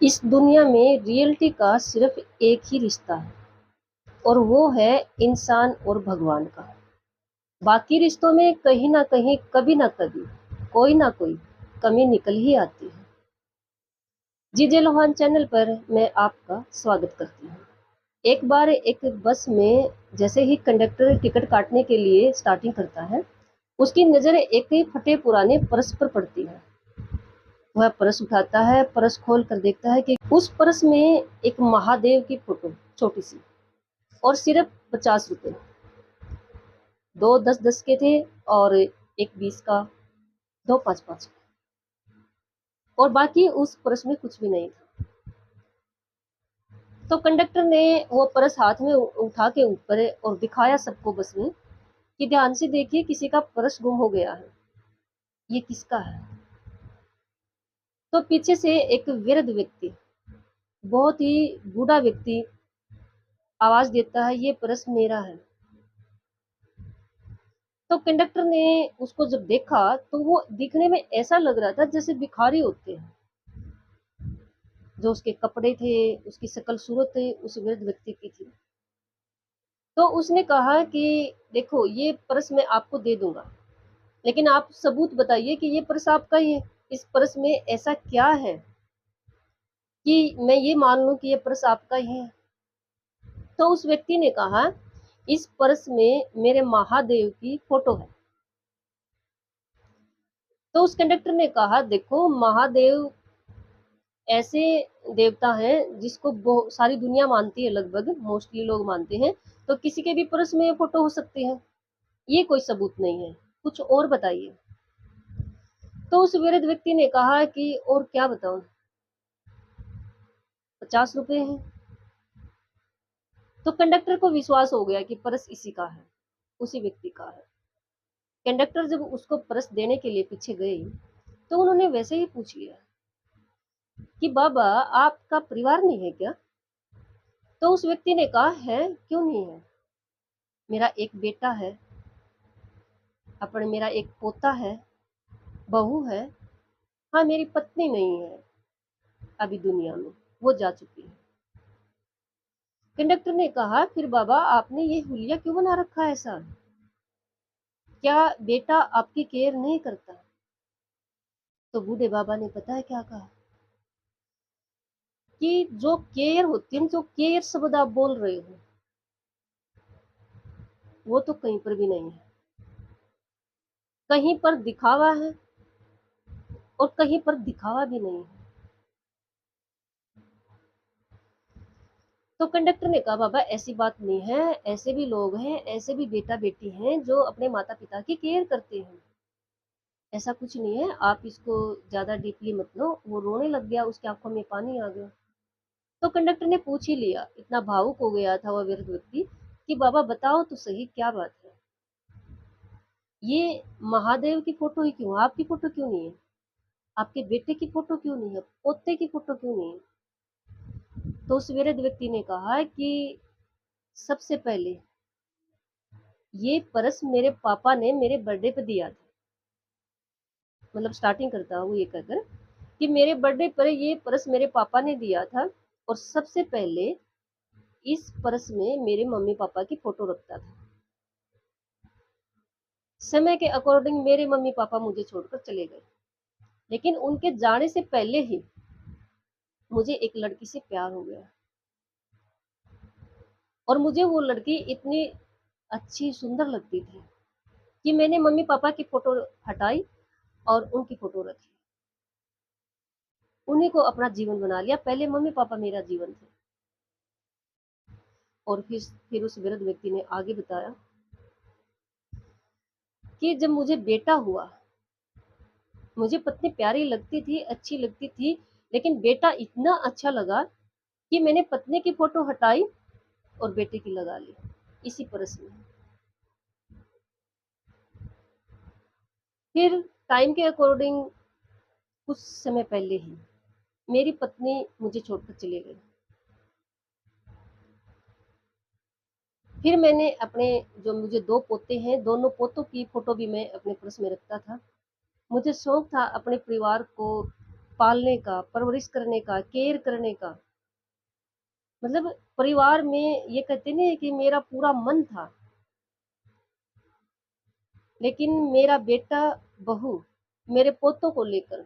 इस दुनिया में रियलिटी का सिर्फ एक ही रिश्ता है और वो है इंसान और भगवान का। बाकी रिश्तों में कहीं ना कहीं कभी ना कभी कोई ना कोई कमी निकल ही आती है। जीजे लोहान चैनल पर मैं आपका स्वागत करती हूँ। एक बार एक बस में जैसे ही कंडक्टर टिकट काटने के लिए स्टार्टिंग करता है, उसकी नज़र एक फटे पुराने पर्स पर पड़ती है। वह पर्स उठाता है, पर्स खोल कर देखता है कि उस पर्स में एक महादेव की फोटो छोटी सी और सिर्फ 50 रुपए। दो 10-10 के थे और एक 20 का, दो 5-5 और बाकी उस पर्स में कुछ भी नहीं था। तो कंडक्टर ने वो पर्स हाथ में उठा के ऊपर और दिखाया सबको बस में कि ध्यान से देखिए, किसी का पर्स गुम हो गया है, ये किसका है। तो पीछे से एक वृद्ध व्यक्ति, बहुत ही बूढ़ा व्यक्ति आवाज देता है, ये पर्स मेरा है। तो कंडक्टर ने उसको जब देखा तो वो दिखने में ऐसा लग रहा था जैसे भिखारी होते हैं। जो उसके कपड़े थे, उसकी शक्ल सूरत उस वृद्ध व्यक्ति की थी। तो उसने कहा कि देखो, ये पर्स मैं आपको दे दूंगा, लेकिन आप सबूत बताइए कि ये पर्स आपका ही है। इस पर्स में ऐसा क्या है कि मैं ये मान लूं कि ये पर्स आपका ही है। तो उस व्यक्ति ने कहा, इस पर्स में मेरे महादेव की फोटो है। तो उस कंडक्टर ने कहा, देखो, महादेव ऐसे देवता हैं जिसको सारी दुनिया मानती है, लगभग मोस्टली लोग मानते हैं। तो किसी के भी पर्स में ये फोटो हो सकती है, ये कोई सबूत नहीं है, कुछ और बताइए। तो उस वृद्ध व्यक्ति ने कहा कि और क्या बताऊं, 50 रुपए हैं। तो कंडक्टर को विश्वास हो गया कि पर्स इसी का है, उसी व्यक्ति का है। कंडक्टर जब उसको पर्स देने के लिए पीछे गई तो उन्होंने वैसे ही पूछ लिया कि बाबा, आपका परिवार नहीं है क्या? तो उस व्यक्ति ने कहा, है, क्यों नहीं है, मेरा एक बेटा है, अपने मेरा एक पोता है, बहू है। हाँ, मेरी पत्नी नहीं है अभी दुनिया में, वो जा चुकी है। कंडक्टर ने कहा, फिर बाबा आपने ये हुलिया क्यों बना रखा है ऐसा? क्या बेटा आपकी केयर नहीं करता? तो बूढ़े बाबा ने पता है क्या कहा कि जो केयर होती है, जो केयर शब्द आप बोल रहे हो, वो तो कहीं पर भी नहीं है। कहीं पर दिखावा है और कहीं पर दिखावा भी नहीं है। तो कंडक्टर ने कहा, बाबा ऐसी बात नहीं है, ऐसे भी लोग हैं, ऐसे भी बेटा बेटी हैं जो अपने माता पिता की केयर करते हैं। ऐसा कुछ नहीं है, आप इसको ज्यादा डीपली मत लो। वो रोने लग गया, उसकी आंखों में पानी आ गया। तो कंडक्टर ने पूछ ही लिया, इतना भावुक हो गया था वह वृद्ध व्यक्ति कि बाबा बताओ तो सही, क्या बात है, ये महादेव की फोटो ही क्यों, आपकी फोटो क्यों नहीं है, आपके बेटे की फोटो क्यों नहीं है, पोते की फोटो क्यों नहीं है? तो उस वृद्ध व्यक्ति ने कहा कि सबसे पहले ये पर्स मेरे पापा ने मेरे बर्थडे पे दिया था। मतलब स्टार्टिंग करता हूँ ये कहकर कि मेरे बर्थडे पर ये पर्स मेरे पापा ने दिया था, और सबसे पहले इस पर्स में मेरे मम्मी पापा की फोटो रखता था। समय के अकॉर्डिंग मेरे मम्मी पापा मुझे छोड़कर चले गए, लेकिन उनके जाने से पहले ही मुझे एक लड़की से प्यार हो गया, और मुझे वो लड़की इतनी अच्छी सुंदर लगती थी कि मैंने मम्मी पापा की फोटो हटाई और उनकी फोटो रखी, उन्हीं को अपना जीवन बना लिया। पहले मम्मी पापा मेरा जीवन थे। और फिर उस वृद्ध व्यक्ति ने आगे बताया कि जब मुझे बेटा हुआ, मुझे पत्नी प्यारी लगती थी, अच्छी लगती थी, लेकिन बेटा इतना अच्छा लगा कि मैंने पत्नी की फोटो हटाई और बेटे की लगा ली इसी पर्स में। फिर टाइम के अकॉर्डिंग कुछ समय पहले ही मेरी पत्नी मुझे छोड़कर चली गई। फिर मैंने अपने, जो मुझे दो पोते हैं, दोनों पोतों की फोटो भी मैं अपने पर्स में रखता था। मुझे शौक था अपने परिवार को पालने का, परवरिश करने का, केयर करने का। मतलब परिवार में ये कहते नहीं कि मेरा पूरा मन था, लेकिन मेरा बेटा, बहू, मेरे पोतों को लेकर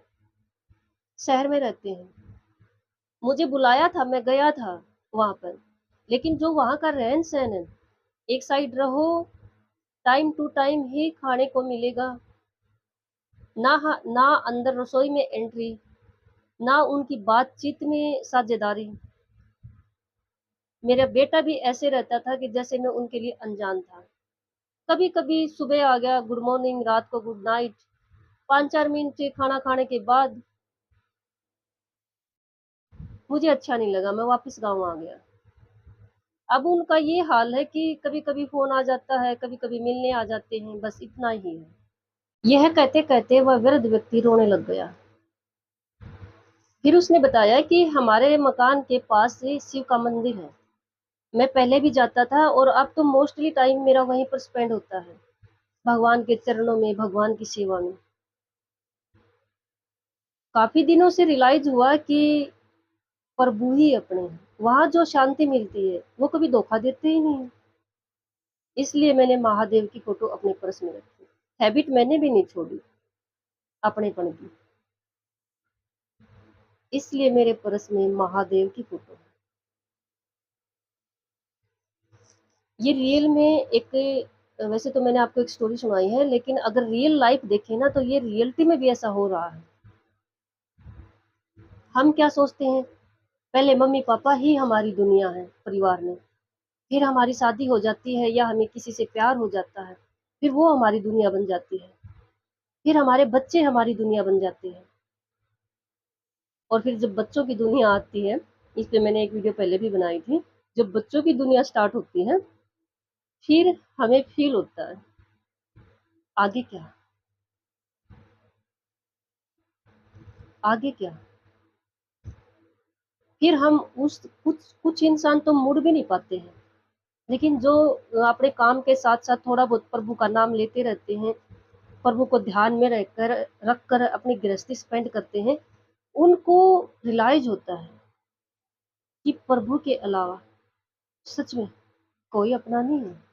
शहर में रहते हैं। मुझे बुलाया था, मैं गया था वहाँ पर, लेकिन जो वहाँ का रहन-सहन है, एक साइड रहो, टाइम टू टाइम ही खाने को मिलेगा, ना अंदर रसोई में एंट्री, ना उनकी बातचीत में साझेदारी। मेरा बेटा भी ऐसे रहता था कि जैसे मैं उनके लिए अनजान था। कभी-कभी सुबह आ गया, गुड मॉर्निंग, रात को गुड नाइट, 5-4 मिनट के खाना खाने के बाद मुझे अच्छा नहीं लगा, मैं वापस गाँव आ गया। अब उनका ये हाल है कि कभी-कभी फ़ोन आ जाता है, कभी-कभी मिलने आ जाते हैं, बस इतना ही है। यह कहते-कहते वह वृद्ध व्यक्ति रोने लग गया। फिर उसने बताया कि हमारे मकान के पास से शिव का मंदिर है। मैं पहले भी जाता था और अब तो मोस्टली टाइम मेरा वहीं पर स्पेंड होता है, भगवान के चरणों में, भगवान की सेवा में। काफ़ी दिनों से रियलाइज़ हुआ कि प्रभु ही अपने हैं। वहाँ जो शांति मिलती है, वो कभी धोखा देते ही नहीं हैं। इसलिए मैंने महादेव की फ़ोटो अपने पर्स में रखी। हैबिट मैंने भी नहीं छोड़ी अपनेपन की। इसलिए मेरे पर्स में महादेव की फ़ोटो है। ये रियल में एक, वैसे तो मैंने आपको एक स्टोरी सुनाई है, लेकिन अगर रियल लाइफ़ देखें ना, तो ये रियलिटी में भी ऐसा हो रहा है। हम क्या सोचते हैं, पहले मम्मी-पापा ही हमारी दुनिया है परिवार में, फिर हमारी शादी हो जाती है या हमें किसी से प्यार हो जाता है, फिर वो हमारी दुनिया बन जाती है, फिर हमारे बच्चे हमारी दुनिया बन जाते हैं। और फिर जब बच्चों की दुनिया आती है, इस पे मैंने एक वीडियो पहले भी बनाई थी, जब बच्चों की दुनिया स्टार्ट होती है, फिर हमें फ़ील होता है, आगे क्या? आगे क्या? फिर हम उस कुछ कुछ इंसान तो मुड़ भी नहीं पाते हैं, लेकिन जो अपने काम के साथ-साथ थोड़ा बहुत प्रभु का नाम लेते रहते हैं, प्रभु को ध्यान में रखकर अपनी गृहस्थी स्पेंड करते हैं, उनको रियलाइज़ होता है कि प्रभु के अलावा सच में कोई अपना नहीं है।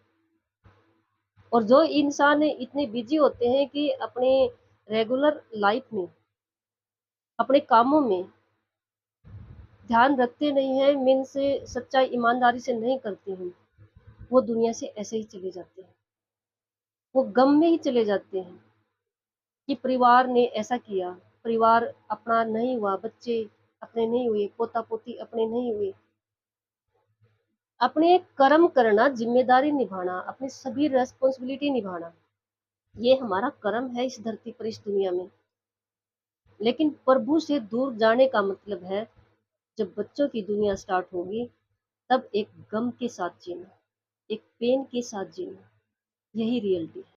और जो इंसान इतने बिज़ी होते हैं कि अपने रेगुलर लाइफ़ में, अपने कामों में ध्यान रखते नहीं हैं, मीन्स सच्चाई ईमानदारी से नहीं करते हैं, वो दुनिया से ऐसे ही चले जाते हैं। वो गम में ही चले जाते हैं कि परिवार ने ऐसा किया, परिवार अपना नहीं हुआ, बच्चे अपने नहीं हुए, पोता-पोती अपने नहीं हुए। अपने कर्म करना, ज़िम्मेदारी निभाना, अपनी सभी रिस्पॉन्सिबिलिटी निभाना, ये हमारा कर्म है इस धरती पर, इस दुनिया में। लेकिन प्रभु से दूर जाने का मतलब है, जब बच्चों की दुनिया स्टार्ट होगी, तब एक गम के साथ जीना, एक पेन के साथ जीना, यही रियलिटी है।